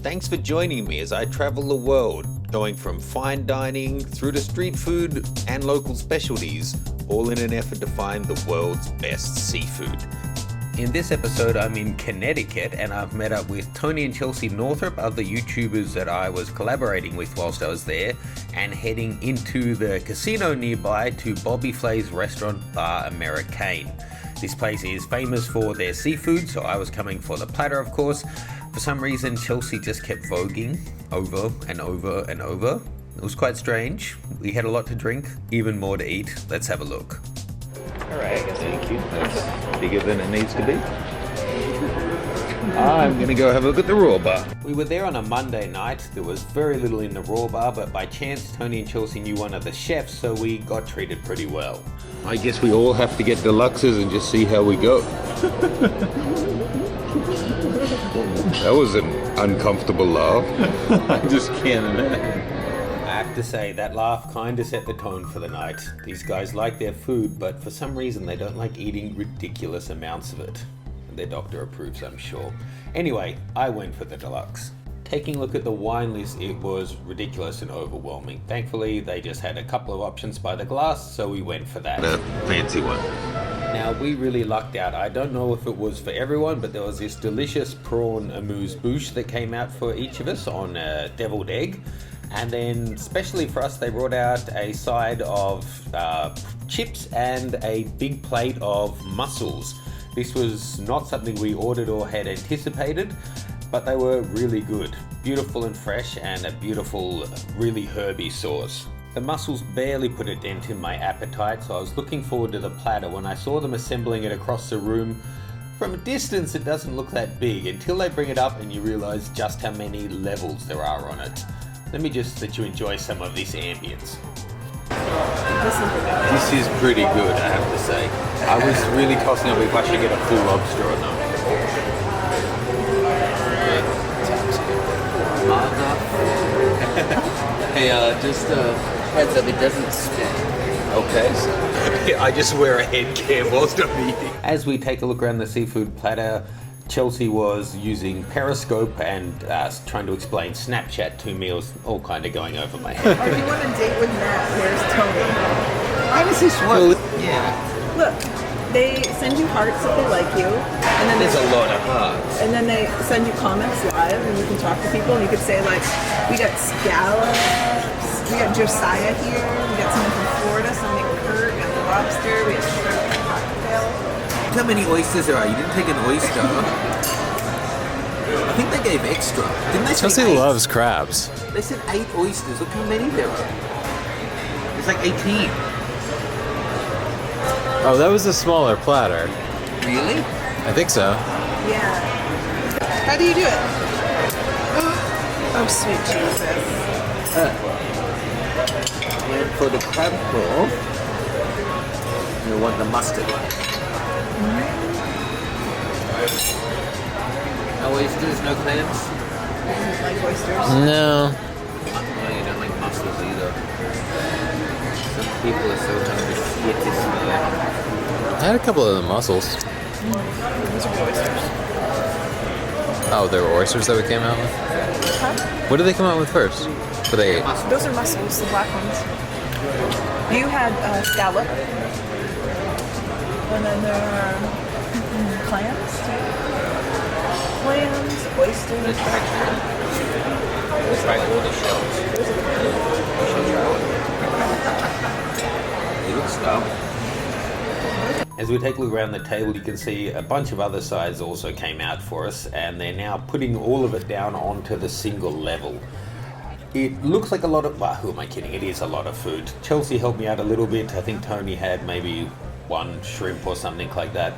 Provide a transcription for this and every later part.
Thanks for joining me as I travel the world, going from fine dining through to street food and local specialties, all in an effort to find the world's best seafood. In this episode, I'm in Connecticut and I've met up with Tony and Chelsea Northrup, other YouTubers that I was collaborating with whilst I was there, and heading into the casino nearby to Bobby Flay's restaurant, Bar Americain. This place is famous for their seafood, so I was coming for the platter, of course. For some reason, Chelsea just kept voguing over and over and over. It was quite strange. We had a lot to drink, even more to eat. Let's have a look. All right, thank you. That's bigger than it needs to be. I'm going to go have a look at the raw bar. We were there on a Monday night. There was very little in the raw bar, but by chance, Tony and Chelsea knew one of the chefs, so we got treated pretty well. I guess we all have to get deluxes and just see how we go. That was an uncomfortable laugh. I just can't imagine. I have to say, that laugh kind of set the tone for the night. These guys like their food, but for some reason they don't like eating ridiculous amounts of it. Their doctor approves, I'm sure. Anyway, I went for the deluxe. Taking a look at the wine list, it was ridiculous and overwhelming. Thankfully, they just had a couple of options by the glass, so we went for that. The fancy one. Now, we really lucked out. I don't know if it was for everyone, but there was this delicious prawn amuse-bouche that came out for each of us on deviled egg. And then, especially for us, they brought out a side of chips and a big plate of mussels. This was not something we ordered or had anticipated, but they were really good. Beautiful and fresh, and a beautiful, really herby sauce. The mussels barely put a dent in my appetite, so I was looking forward to the platter. When I saw them assembling it across the room, from a distance it doesn't look that big, until they bring it up and you realize just how many levels there are on it. Let me just let you enjoy some of this ambience. This is pretty good, I have to say. I was really tossing up if I should get a full lobster or not. Hey, just heads up, it doesn't spin. Okay. I just wear a headgear whilst I'm eating. As we take a look around the seafood platter, Chelsea was using Periscope and trying to explain Snapchat to me. It was all kind of going over my head. Are you on a date with Matt? Where's Tony? How does this work? Yeah. Look, they send you hearts if they like you, and then There's a lot of hearts. and then they send you comments live, and you can talk to people, and you could say like, we got scallops, we got Josiah here, we got someone from Florida, someone named Kurt, we got lobster, we have shrimp and cocktail. Look how many oysters there are. You didn't take an oyster. I think they gave extra. Didn't they say Chelsea 8? loves crabs. They said 8 oysters. Look how many there are. It's like 18. Oh, that was a smaller platter. Really? I think so. Yeah. How do you do it? Oh, sweet Jesus. And for the crab claw, you want the mustard one. No oysters, no clams? Like oysters. No. No, you don't like mussels either. Some people are so hungry to see it this way. I had a couple of the mussels. Those are good oysters. Oh, there were oysters that we came out with? Huh? What did they come out with first? Were they? Those are mussels, the black ones. You had scallop. And then there are clams. Clams, oysters. Try all the shells. You look stuffed. As we take a look around the table, you can see a bunch of other sides also came out for us, and they're now putting all of it down onto the single level. It looks like a lot of, well, who am I kidding? It is a lot of food. Chelsea helped me out a little bit. I think Tony had maybe 1 shrimp or something like that.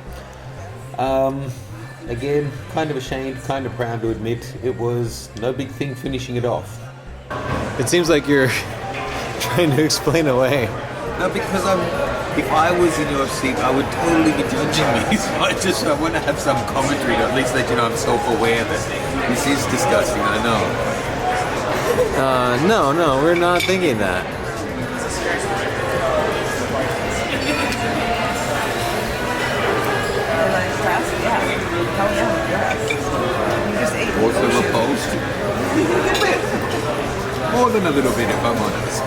Again, kind of ashamed, kind of proud to admit, it was no big thing finishing it off. It seems like you're trying to explain away. No, because if I was in your seat, I would totally be judging me. So I want to have some commentary to at least let you know I'm self-aware that this is disgusting, I know. No, we're not thinking that. Am I impressed? Yeah. Hell yeah, I'm impressed. You just ate Also repulsed. than a little bit, if I'm honest.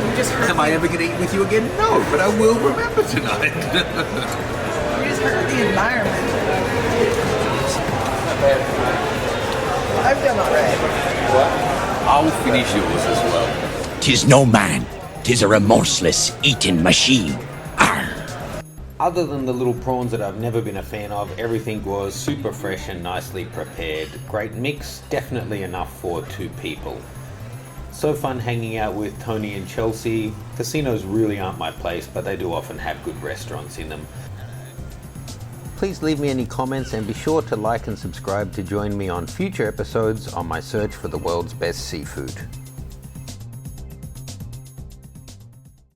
You just hurt. Am I ever going to eat with you again? No, but I will remember tonight. You just hurt the environment. I've done all right. I'll finish yours as well. 'Tis no man, 'tis a remorseless eating machine. Arr! Other than the little prawns that I've never been a fan of, everything was super fresh and nicely prepared. Great mix, definitely enough for 2 people. So fun hanging out with Tony and Chelsea. Casinos really aren't my place, but they do often have good restaurants in them. Please leave me any comments and be sure to like and subscribe to join me on future episodes on my search for the world's best seafood.